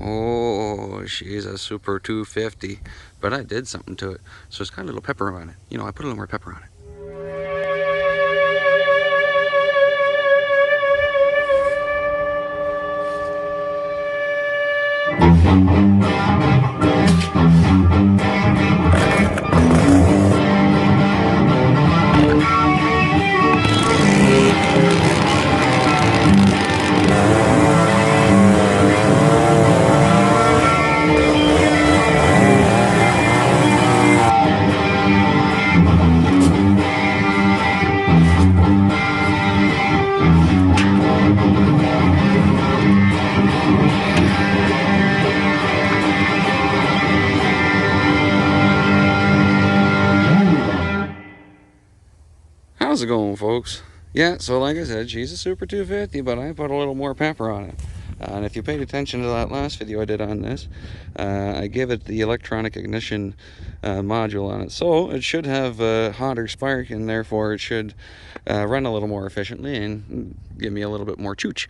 Oh, she's a Super 250, but I did something to it, so it's got a little pepper on it. You know, I put a little more pepper on it. How's it going, folks? Yeah, so like I said, she's a Super 250, but I put a little more pepper on it. And if you paid attention to that last video I did on this, I gave it the electronic ignition module on it. So it should have a hotter spark, and therefore it should run a little more efficiently and give me a little bit more chooch.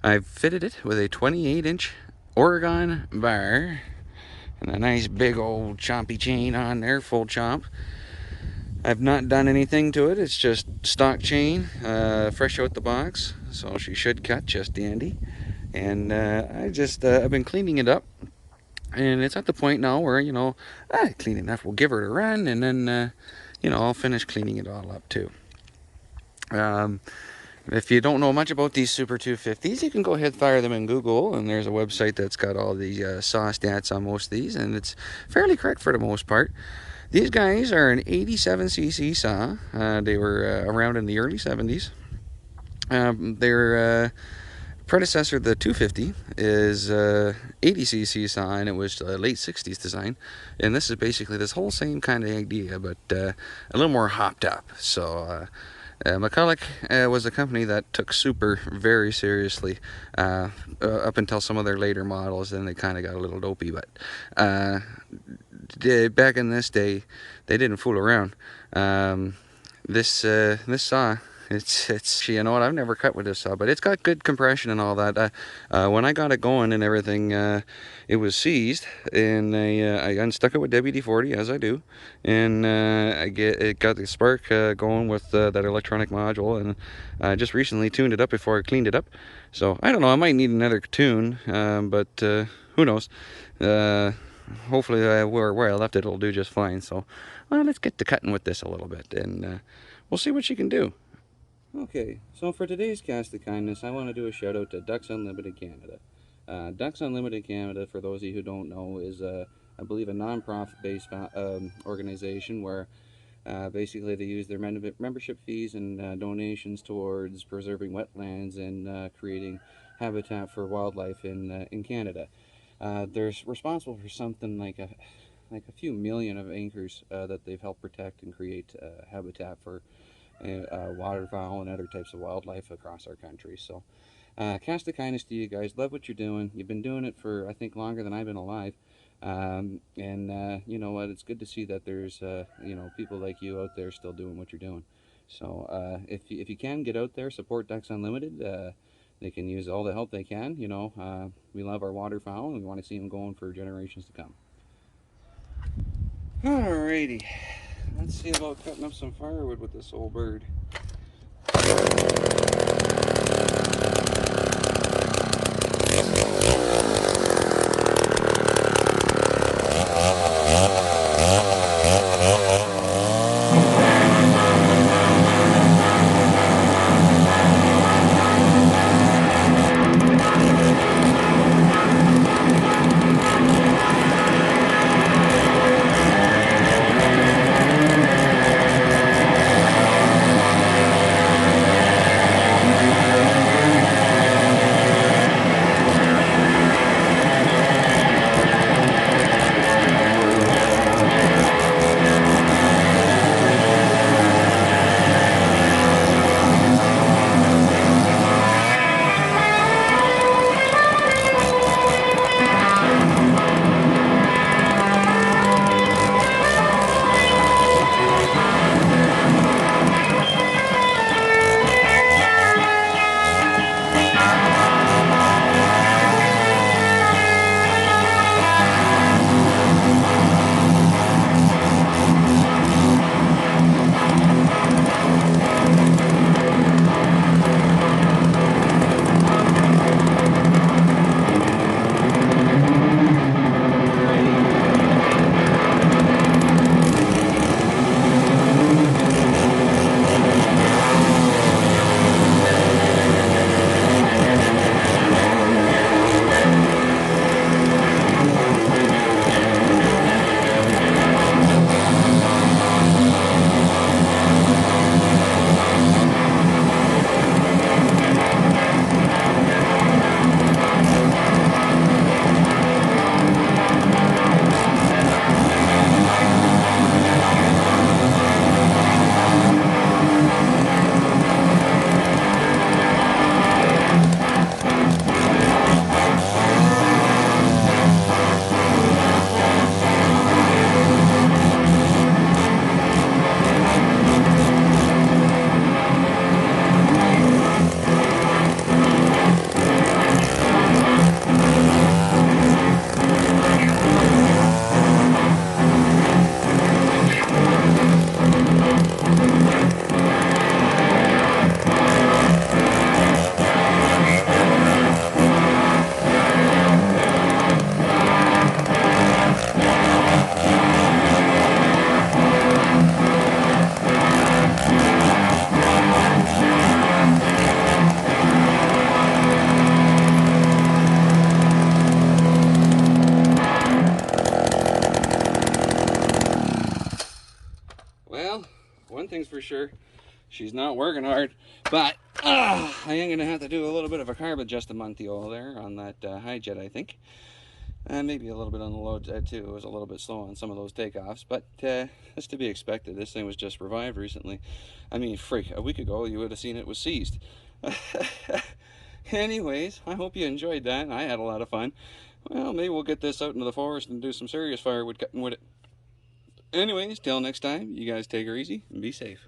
I've fitted it with a 28-inch Oregon bar and a nice big old chompy chain on there, full chomp. I've not done anything to it. It's just stock chain, fresh out the box, so she should cut just dandy. And I've been cleaning it up, and it's at the point now where, you know, clean enough. We'll give her a run, and then, you know, I'll finish cleaning it all up too. If you don't know much about these Super 250s, you can go ahead and fire them in Google, and there's a website that's got all the saw stats on most of these, and it's fairly correct for the most part. These guys are an 87cc saw. They were around in the early 70s. Their predecessor, the 250, is 80cc saw, and it was a late 60s design. And this is basically this whole same kind of idea, but a little more hopped up. So Mcculloch was a company that took Super very seriously up until some of their later models. Then they kind of got a little dopey, but back in this day, they didn't fool around. This saw, it's you know what, I've never cut with this saw, but it's got good compression and all that. When I got it going and everything, it was seized, and I unstuck it with WD-40, as I do, and it got the spark going with that electronic module, and I just recently tuned it up before I cleaned it up. So I don't know, I might need another tune, but who knows. Hopefully where I left it will do just fine. So let's get to cutting with this a little bit, and we'll see what she can do. Okay, so for today's Cast of Kindness, I want to do a shout out to Ducks Unlimited Canada. Ducks Unlimited Canada, for those of you who don't know, is I believe a non-profit based organization where basically they use their membership fees and donations towards preserving wetlands and creating habitat for wildlife in Canada. They're responsible for something like a few million of acres that they've helped protect and create habitat for waterfowl and other types of wildlife across our country. So cast of kindness to you guys. Love what you're doing. You've been doing it for, I think, longer than I've been alive. You know what, it's good to see that there's you know, people like you out there still doing what you're doing. So if you can, get out there, support Ducks Unlimited. They can use all the help they can. You know, we love our waterfowl, and we want to see them going for generations to come. Alrighty, let's see about cutting up some firewood with this old bird. sure. She's not working hard, but I am going to have to do a little bit of a carb adjustment on the oil there on that high jet, I think. And maybe a little bit on the low jet too. It was a little bit slow on some of those takeoffs, but that's to be expected. This thing was just revived recently. I mean, freak, a week ago you would have seen it was seized. Anyways, I hope you enjoyed that. I had a lot of fun. Well, maybe we'll get this out into the forest and do some serious firewood cutting with it. Anyways, till next time, you guys take her easy and be safe.